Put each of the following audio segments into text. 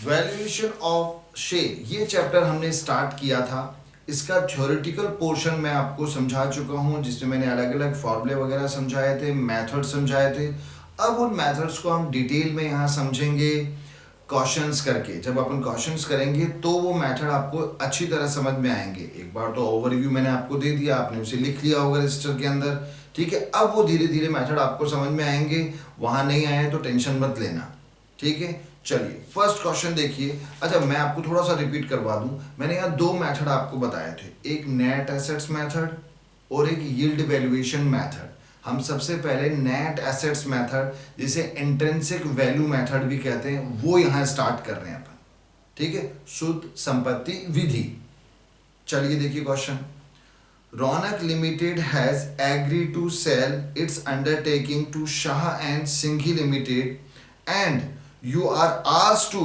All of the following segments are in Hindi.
वैल्यूएशन ऑफ शेयर, ये चैप्टर हमने स्टार्ट किया था। इसका थ्योरेटिकल पोर्शन मैं आपको समझा चुका हूँ, जिसमें मैंने अलग अलग फॉर्मूले वगैरह समझाए थे, मेथड समझाए थे। अब उन मेथड्स को हम डिटेल में यहाँ समझेंगे क्वेश्चंस करके। जब अपन क्वेश्चंस करेंगे तो वो मेथड आपको अच्छी तरह समझ में आएंगे। एक बार तो ओवरव्यू मैंने आपको दे दिया, आपने उसे लिख लिया होगा रजिस्टर के अंदर, ठीक है। अब वो धीरे धीरे मेथड आपको समझ में आएंगे। वहाँ नहीं आए तो टेंशन मत लेना, ठीक है। चलिए फर्स्ट क्वेश्चन देखिए। अच्छा, मैं आपको थोड़ा सा रिपीट करवा दूं। मैंने यहाँ दो मेथड आपको बताए थे, एक नेट एसेट्स मेथड और एक यील्ड वैल्यूएशन मेथड। हम सबसे पहले नेट एसेट्स मेथड, जिसे इंट्रिंसिक वैल्यू मेथड भी कहते हैं, वो यहाँ स्टार्ट कर रहे हैं अपन, ठीक है। शुद्ध संपत्ति विधि। चलिए देखिए question. Raunak limited has agree to sell its undertaking to Shah and Singhi limited and you are asked to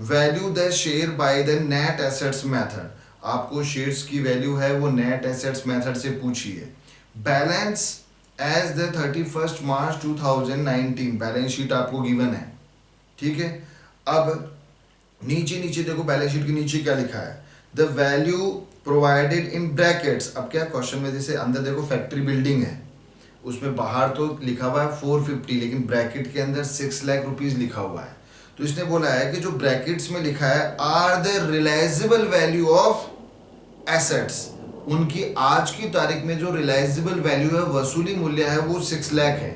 value the share by the net assets method। आपको शेयर्स की वैल्यू है वो नेट एसेट्स मेथड से पूछी है। Balance as the 31 March 2019, balance sheet आपको गिवन है, ठीक है। अब नीचे नीचे देखो, बैलेंस शीट के नीचे क्या लिखा है, the value provided in brackets. अब क्या क्वेश्चन में जैसे अंदर देखो फैक्ट्री बिल्डिंग है, उसमें बाहर तो लिखा हुआ है 450, लेकिन ब्रैकेट के अंदर 6 लाख रुपीस लिखा हुआ है। तो इसने बोला है कि जो ब्रैकेट्स में लिखा है are the realisable value of assets, उनकी आज की तारीख में जो रिलाइजेबल वैल्यू है, वसूली मूल्य है, वो 6 लाख है।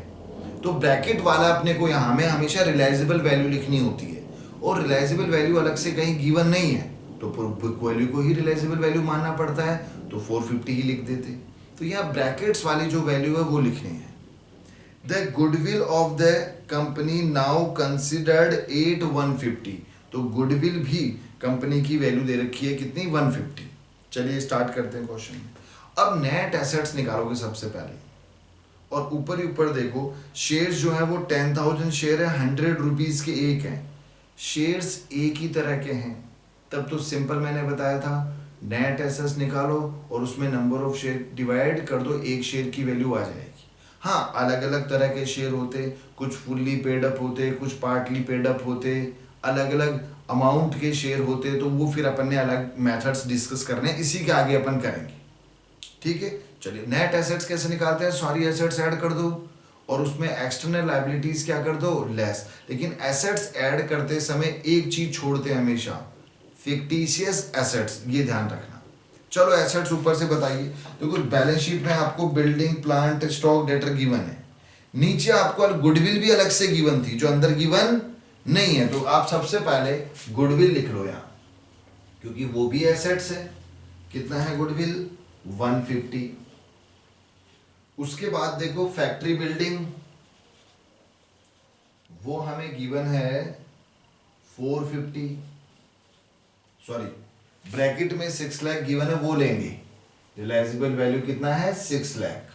तो ब्रैकेट वाला अपने को यहाँ में हमेशा रिलाइजेबल वैल्यू लिखनी होती है, और रिलाइजेबल वैल्यू अलग से कहीं गिवन नहीं है, तो बुक वैल्यू को ही रिलाइजेबल वैल्यू मानना पड़ता है, तो 450 ही लिख देते। तो यहाँ ब्रैकेट्स वाली जो वैल्यू है वो लिखनी है। The goodwill of the company now considered 8150, तो गुडविल भी कंपनी की वैल्यू दे रखी है कितनी, 150। चलिए स्टार्ट करते हैं क्वेश्चन। अब नेट एसेट्स निकालोगे सबसे पहले, और ऊपर ही ऊपर देखो शेयर्स जो है वो 10,000 शेयर है, 100 रुपीज के एक है। शेयर्स एक ही तरह के हैं, तब तो सिंपल मैंने बताया था, नेट एसेट्स निकालो और उसमें नंबर ऑफ शेयर डिवाइड कर दो, एक शेयर की वैल्यू आ जाएगी। हाँ, अलग अलग तरह के शेयर होते, कुछ फुल्ली पेड अप होते, कुछ पार्टली पेड अप होते, अलग अलग अमाउंट के शेयर होते, तो वो फिर अपन ने अलग मेथड्स डिस्कस करने, इसी के आगे अपन करेंगे, ठीक है। चलिए नेट एसेट्स कैसे निकालते हैं, सारी एसेट्स ऐड कर दो और उसमें एक्सटर्नल लायबिलिटीज क्या कर दो, लेस। लेकिन एसेट्स ऐड करते समय एक चीज छोड़ते हैं हमेशा, फिक्टिशियस एसेट्स, ये ध्यान रखना। चलो एसेट्स ऊपर से बताइए। तो कुछ बैलेंस शीट में आपको building, plant, stock, debtor given है, नीचे आपको गुडविल भी अलग से गिवन थी जो अंदर गिवन नहीं है। तो आप सबसे पहले गुडविल लिख लो यहाँ, क्योंकि वो भी एसेट्स है। कितना है गुडविल, 150। उसके बाद देखो फैक्ट्री बिल्डिंग, वो हमें गिवन है 450, सॉरी ब्रैकेट में 6 लाख गिवन है, वो लेंगे। रिलाइजेबल वैल्यू कितना है, 6 लाख।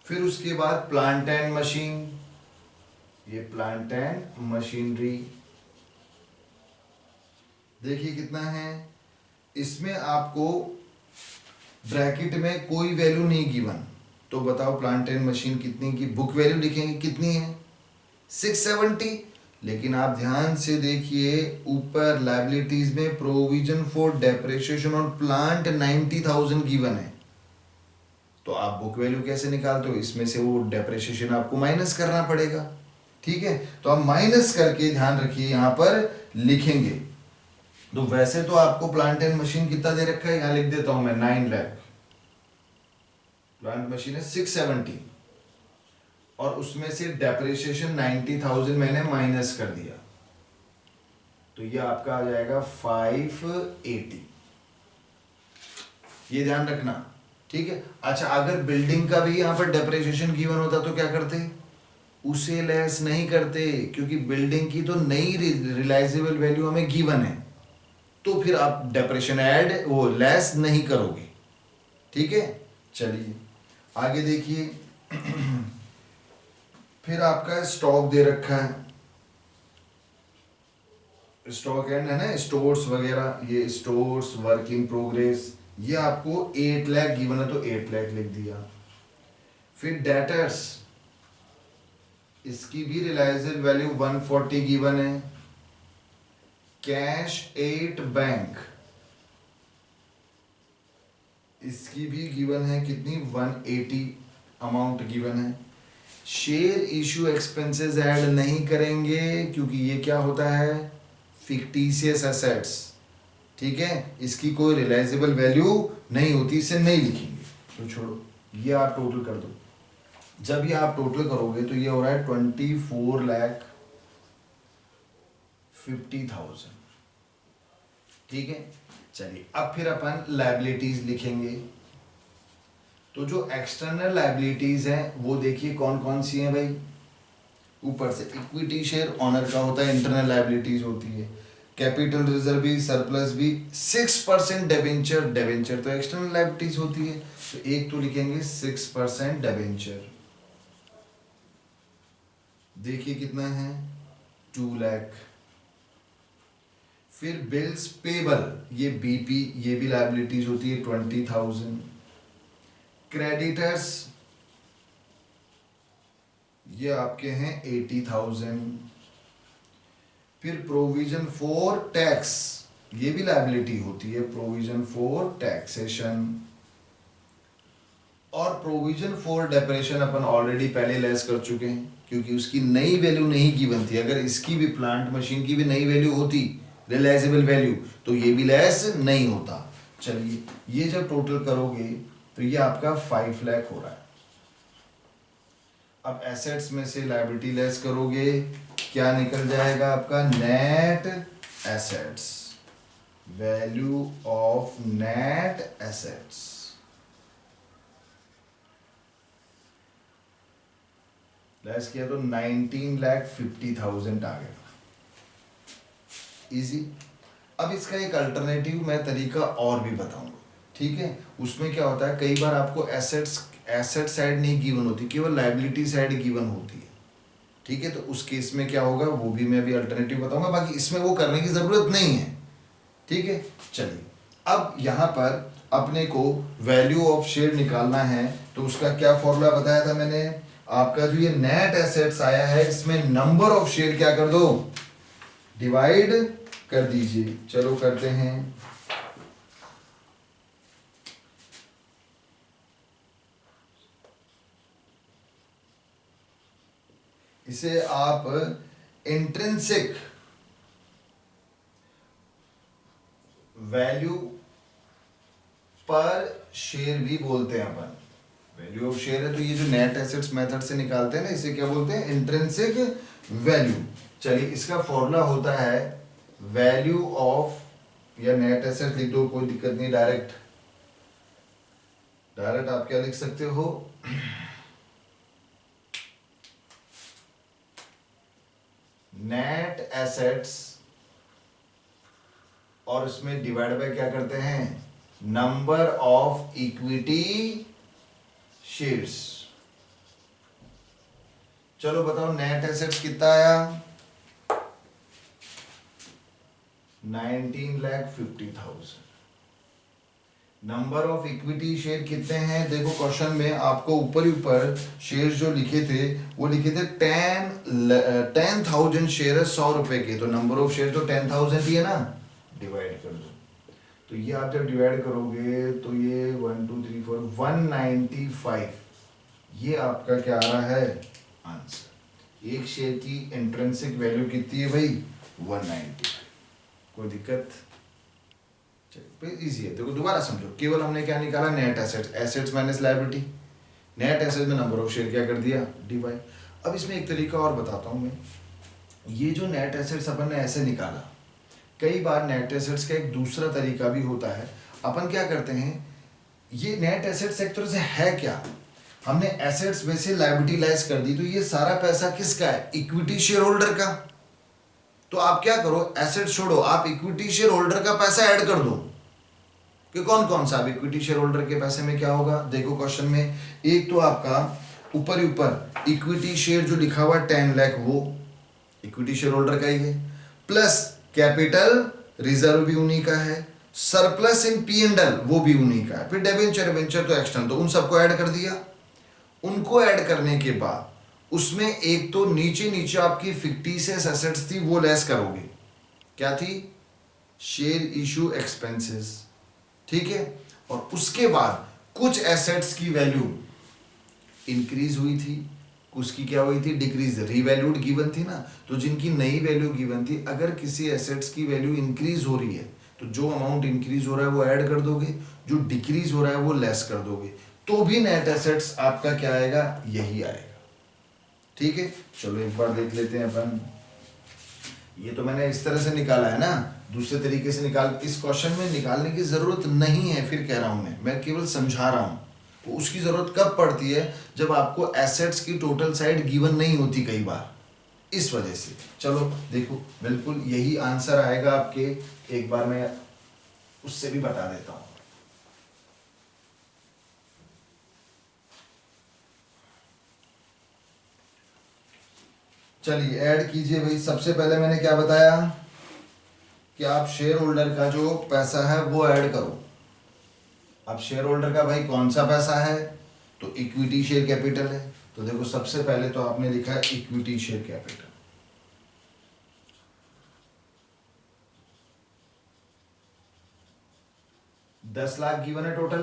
फिर उसके बाद प्लांट एंड मशीन, ये प्लांट एंड मशीनरी देखिए कितना है। इसमें आपको ब्रैकेट में कोई वैल्यू नहीं गिवन, तो बताओ प्लांट एंड मशीन कितनी की बुक वैल्यू लिखेंगे, कितनी है, 670। लेकिन आप ध्यान से देखिए ऊपर लायबिलिटीज में प्रोविजन फॉर डेप्रिसिएशन और प्लांट 90,000 गिवन है, तो आप बुक वैल्यू कैसे निकालते हो, इसमें से वो डेप्रिसिएशन आपको माइनस करना पड़ेगा, ठीक है। तो आप माइनस करके ध्यान रखिए यहाँ पर लिखेंगे। तो वैसे तो आपको प्लांट एंड मशीन कितना दे रखा है, यहाँ लिख देता हूं मैं 9 लाख। प्लांट मशीन है 670 और उसमें से डेप्रिसिएशन 90,000 मैंने माइनस कर दिया, तो ये आपका आ जाएगा 580। ये ध्यान रखना, ठीक है। अच्छा, अगर बिल्डिंग का भी यहाँ पर डेप्रिसिएशन गिवन होता तो क्या करते, उसे लेस नहीं करते, क्योंकि बिल्डिंग की तो नई रिलाइजेबल वैल्यू हमें गिवन है, तो फिर आप डेप्रिसिएशन ऐड वो लेस नहीं करोगे, ठीक है। चलिए आगे देखिए। फिर आपका स्टॉक दे रखा है, स्टॉक एंड है ना, स्टोर्स वगैरह, ये स्टोर्स, वर्क इन प्रोग्रेस, ये आपको 8 लाख गिवन है तो 8 लाख लिख दिया। फिर डेटर्स, इसकी भी रिलाइजेबल वैल्यू 140 गिवन है, कैश 8 बैंक, इसकी भी गिवन है कितनी, 180 अमाउंट गिवन है। शेयर इशू एक्सपेंसेस ऐड नहीं करेंगे क्योंकि ये क्या होता है, फिक्टिशियस एसेट्स, ठीक है, इसकी कोई रियलाइजेबल वैल्यू नहीं होती, इसे नहीं लिखेंगे, तो छोड़ो, ये आप टोटल कर दो। जब ये आप टोटल करोगे तो ये हो रहा है 24,50,000, ठीक है। चलिए अब फिर अपन लायबिलिटीज लिखेंगे। तो जो एक्सटर्नल लायबिलिटीज हैं वो देखिए कौन कौन सी हैं भाई। ऊपर से इक्विटी शेयर ऑनर का होता है, इंटरनल लायबिलिटीज होती है, कैपिटल रिजर्व भी, सरप्लस भी, 6% डेबेंचर, डेबेंचर तो एक्सटर्नल लायबिलिटीज होती है, तो एक तो लिखेंगे 6% डेबेंचर, देखिए कितना है 2 लाख। फिर बिल्स पेबल, ये बीपी, ये भी लायबिलिटीज होती है 20,000। क्रेडिटर्स ये आपके हैं 80,000। फिर प्रोविजन फॉर टैक्स, ये भी लायबिलिटी होती है, प्रोविजन फॉर टैक्सेशन। और प्रोविजन फॉर डेप्रेशन अपन ऑलरेडी पहले लेस कर चुके हैं क्योंकि उसकी नई वैल्यू नहीं गिवन थी। अगर इसकी भी, प्लांट मशीन की भी नई वैल्यू होती, रियलाइजेबल वैल्यू, तो ये भी लेस नहीं होता। चलिए ये जब टोटल करोगे तो ये आपका 5 लाख हो रहा है। अब एसेट्स में से लायबिलिटी लेस करोगे, क्या निकल जाएगा आपका, net assets, value of net assets, less किया तो 19,50,000 आ गया। इजी। अब इसका एक अल्टरनेटिव मैं तरीका और भी बताऊंगा, ठीक है। उसमें क्या होता है, कई बार आपको एसेट साइड नहीं गिवन होती, केवल लायबिलिटी साइड गिवन होती है, ठीक है। तो उस केस में क्या होगा वो भी मैं भी अल्टरनेटिव बताऊंगा, बाकी इसमें वो करने की जरूरत नहीं है, ठीक है। चलिए अब यहाँ पर अपने को वैल्यू ऑफ शेयर निकालना है, तो उसका क्या फॉर्मूला बताया था मैंने, आपका जो ये नेट एसेट्स आया है इसमें नंबर ऑफ शेयर क्या कर दो, डिवाइड कर दीजिए। चलो करते हैं। इसे आप इंट्रिंसिक वैल्यू पर शेयर भी बोलते हैं अपन। वैल्यू ऑफ शेयर है तो ये जो नेट एसेट्स मेथड से निकालते हैं ना, इसे क्या बोलते हैं, इंट्रिंसिक वैल्यू। चलिए इसका फॉर्मूला होता है वैल्यू ऑफ, या नेट एसेट लिख दो, कोई दिक्कत नहीं, डायरेक्ट आप क्या लिख सकते हो, नेट एसेट्स, और इसमें डिवाइड बाय क्या करते हैं, नंबर ऑफ इक्विटी शेयर्स। चलो बताओ नेट एसेट्स कितना आया, 19,50,000। नंबर ऑफ इक्विटी शेयर कितने हैं, देखो क्वेश्चन में आपको ऊपर ही ऊपर शेयर जो लिखे थे वो लिखे थे 10,000 शेयर है 100 रुपए के, तो नंबर ऑफ शेयर तो 10,000 ही है ना, डिवाइड कर दो। तो ये आप जब डिवाइड करोगे तो ये 1 2 3 4 195, ये आपका क्या आ रहा है आंसर। एक शेयर की इंट्रिंसिक वैल्यू कितनी है भाई, 195। कोई दिक्कत, चलिए इजी है। देखो दोबारा समझो, केवल हमने क्या निकाला, net assets, assets minus liability, net assets में नंबर ऑफ शेयर क्या कर दिया, डिवाइड। अब इसमें एक तरीका और बताता हूँ मैं, ये जो नेट एसेट्स अपन ने ऐसे निकाला, कई बार नेट एसेट्स का एक दूसरा तरीका भी होता है। अपन क्या करते हैं, ये नेट एसेट्स एक तरह से है क्या, हमने एसेट्स में से लायबिलिटी लेस कर दी, तो ये सारा पैसा किसका है, इक्विटी शेयर होल्डर का। तो आप क्या करो, एसेट छोड़ो, आप इक्विटी शेयर होल्डर का पैसा ऐड कर दो कि कौन कौन सा। अब इक्विटी शेयर होल्डर के पैसे में क्या होगा, देखो क्वेश्चन में, एक तो आपका ऊपर ही ऊपर इक्विटी शेयर जो लिखा हुआ 10 लाख वो इक्विटी शेयर होल्डर का ही है, प्लस कैपिटल रिजर्व भी उन्हीं का है, surplus in P and L वो भी उन्हीं का है, फिर डेबेंचर वेंचर तो एक्सटर्नल, तो उन सबको ऐड कर दिया। उनको ऐड करने के बाद उसमें एक तो नीचे नीचे आपकी फिक्टिशियस एसेट्स थी वो लेस करोगे, क्या थी? शेयर इशू एक्सपेंसेस, ठीक है। और उसके बाद कुछ एसेट्स की वैल्यू इंक्रीज हुई थी, कुछ की क्या हुई थी? डिक्रीज, रीवैल्यूड गिवन थी ना। तो जिनकी नई वैल्यू गिवन थी, अगर किसी एसेट्स की वैल्यू इंक्रीज हो रही है तो जो अमाउंट इंक्रीज हो रहा है वो ऐड कर दोगे, जो डिक्रीज हो रहा है वो लेस कर दोगे, तो भी नेट एसेट्स आपका क्या आएगा? यही आएगा, ठीक है। चलो एक बार देख लेते हैं अपन। ये तो मैंने इस तरह से निकाला है ना, दूसरे तरीके से निकाल, इस क्वेश्चन में निकालने की जरूरत नहीं है, फिर कह रहा हूं मैं केवल समझा रहा हूं। तो उसकी जरूरत कब पड़ती है? जब आपको एसेट्स की टोटल साइड गिवन नहीं होती कई बार, इस वजह से। चलो देखो, बिल्कुल यही आंसर आएगा आपके। एक बार मैं उससे भी बता देता हूं। चलिए ऐड कीजिए भाई। सबसे पहले मैंने क्या बताया कि आप शेयर होल्डर का जो पैसा है वो ऐड करो। अब शेयर होल्डर का भाई कौन सा पैसा है? तो इक्विटी शेयर कैपिटल है। तो देखो सबसे पहले तो आपने लिखा है इक्विटी शेयर कैपिटल। ₹10,00,000 गिवन है टोटल।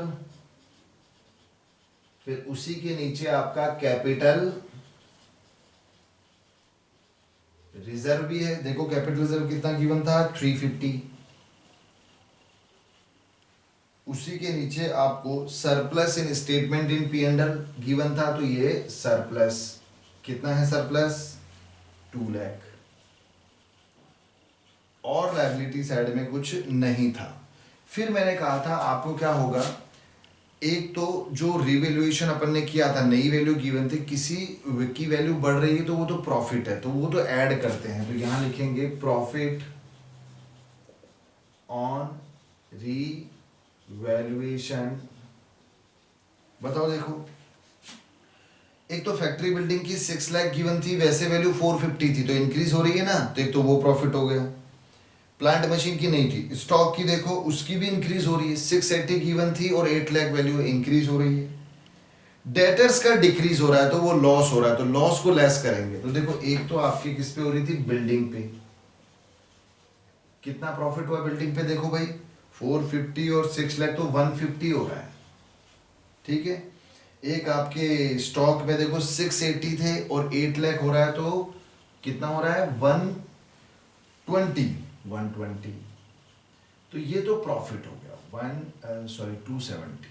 फिर उसी के नीचे आपका कैपिटल रिजर्व भी है। देखो कैपिटल रिजर्व कितना गिवन था? 350। उसी के नीचे आपको surplus in statement in P and L given था, तो ये सरप्लस कितना है? सरप्लस 2 लाख। और लायबिलिटी साइड में कुछ नहीं था। फिर मैंने कहा था आपको क्या होगा, एक तो जो रिवैल्यूएशन अपन ने किया था, नई वैल्यू गिवन थी, किसी की वैल्यू बढ़ रही है तो वो तो प्रॉफिट है, तो वो तो ऐड करते हैं। तो यहां लिखेंगे प्रॉफिट ऑन रिवैल्यूएशन। बताओ देखो, एक तो फैक्ट्री बिल्डिंग की 6 लाख गिवन थी, वैसे वैल्यू 450 थी, तो इंक्रीज हो रही है ना, तो एक तो वो प्रॉफिट हो गया। प्लांट मशीन की नहीं थी, स्टॉक की देखो उसकी भी इंक्रीज हो रही है, 680 गिवन थी और 8 लाख वैल्यू इंक्रीज हो रही है। डेटर्स का डिक्रीज हो रहा है तो वो लॉस हो रहा है, तो लॉस को लेस करेंगे। तो देखो एक तो आपकी किस पे हो रही थी? बिल्डिंग पे। कितना प्रॉफिट हुआ बिल्डिंग पे? देखो भाई 450 और 6 लाख, तो 150 हो रहा है, ठीक है। एक आपके स्टॉक में देखो 680 थे और 8 लाख हो रहा है, तो कितना हो रहा है? 120। तो ये तो प्रॉफिट हो गया 270।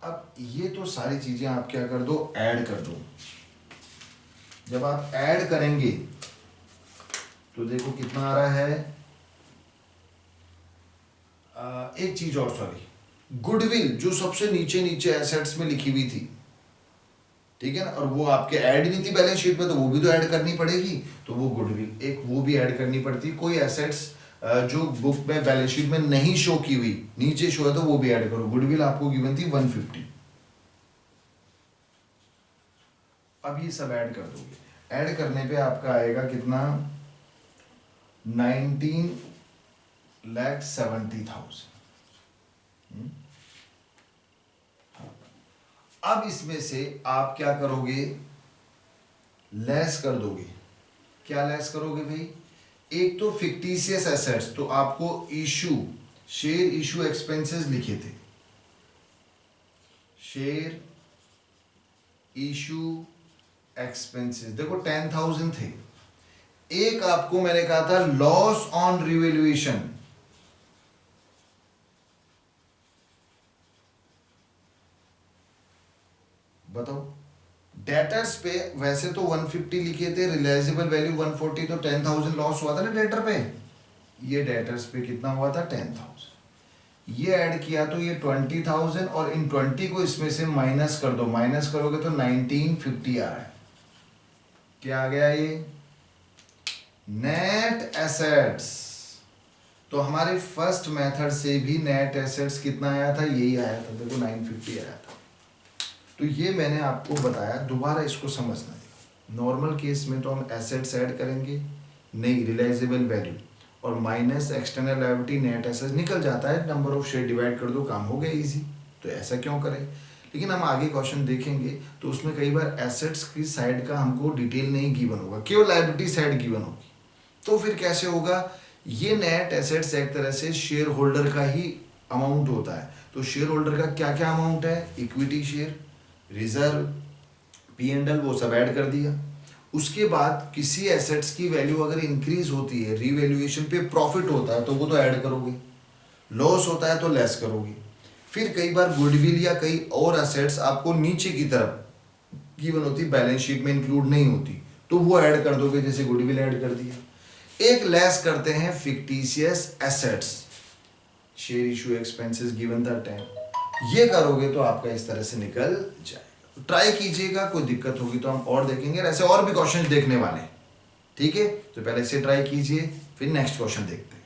अब ये तो सारी चीजें आप क्या कर दो? ऐड कर दो। जब आप ऐड करेंगे तो देखो कितना आ रहा है। एक चीज और, सॉरी, गुडविल जो सबसे नीचे नीचे एसेट्स में लिखी हुई थी, ठीक है ना, और वो आपके ऐड नहीं थी बैलेंस शीट में, तो वो भी तो ऐड करनी पड़ेगी। तो वो गुडविल एक वो भी ऐड करनी पड़ती है। कोई एसेट्स जो बुक में बैलेंस शीट में नहीं शो की हुई, नीचे शो है, तो वो भी ऐड करो। गुडविल आपको गिवन थी 150। अब ये सब ऐड कर दोगे। ऐड करने पे आपका आएगा कितना? 19,70,000। अब इसमें से आप क्या करोगे? लेस कर दोगे। क्या लेस करोगे भाई? एक तो फिक्टिशियस एसेट्स, तो आपको इशू, शेयर इशू एक्सपेंसेस लिखे थे, शेयर इशू एक्सपेंसेस देखो 10,000 थे। एक आपको मैंने कहा था लॉस ऑन रिवैल्यूएशन, बताओ। डेटर्स पे वैसे तो 150 लिखे थे, रिलायजेबल वैल्यू 140, तो 10,000 लॉस हुआ था ना डेटर पे। ये डेटर्स पे कितना हुआ था? 10,000। ये ऐड किया तो ये 20,000, और इन 20 को इसमें से माइनस कर दो। माइनस करोगे तो 1950 आ रहा है। क्या आ गया ये? Net assets. तो हमारे फर्स्ट मेथड से भी नेट एसेट्स कितना आया था? यही आया था, देखो 950 आया था। तो ये मैंने आपको बताया, दोबारा इसको समझना है। नॉर्मल केस में तो हम एसेट्स ऐड करेंगे, नहीं रिलायजेबल वैल्यू, और minus external liability, net assets निकल जाता है, नंबर ऑफ शेयर डिवाइड कर दो, काम हो गया इजी। तो ऐसा क्यों करें? लेकिन हम आगे क्वेश्चन देखेंगे तो उसमें कई बार एसेट्स की साइड का हमको डिटेल नहीं गिवन होगा, केवल लायबिलिटी साइड गिवन होगी। तो फिर कैसे होगा, ये नेट एसेट्स एक तरह से शेयर होल्डर का ही अमाउंट होता है। तो शेयर होल्डर का क्या क्या अमाउंट है, इक्विटी शेयर, रिजर्व, P&L, वो सब ऐड कर दिया। उसके बाद किसी एसेट्स की वैल्यू अगर इंक्रीज होती है, रीवैल्यूएशन पे प्रॉफिट होता है तो वो तो ऐड करोगे, लॉस होता है तो लेस करोगे। फिर कई बार गुडविल या कई और एसेट्स आपको नीचे की तरफ गिवन होती, बैलेंस शीट में इंक्लूड नहीं होती, तो वो ऐड कर दोगे, जैसे गुडविल ऐड कर दिया। एक लेस करते हैं fictitious assets, share issue expenses given that time, ये करोगे तो आपका इस तरह से निकल जाएगा। ट्राई कीजिएगा, कोई दिक्कत होगी तो हम और देखेंगे, ऐसे और भी क्वेश्चन देखने वाले हैं, ठीक है। तो पहले इसे ट्राई कीजिए, फिर नेक्स्ट क्वेश्चन देखते हैं।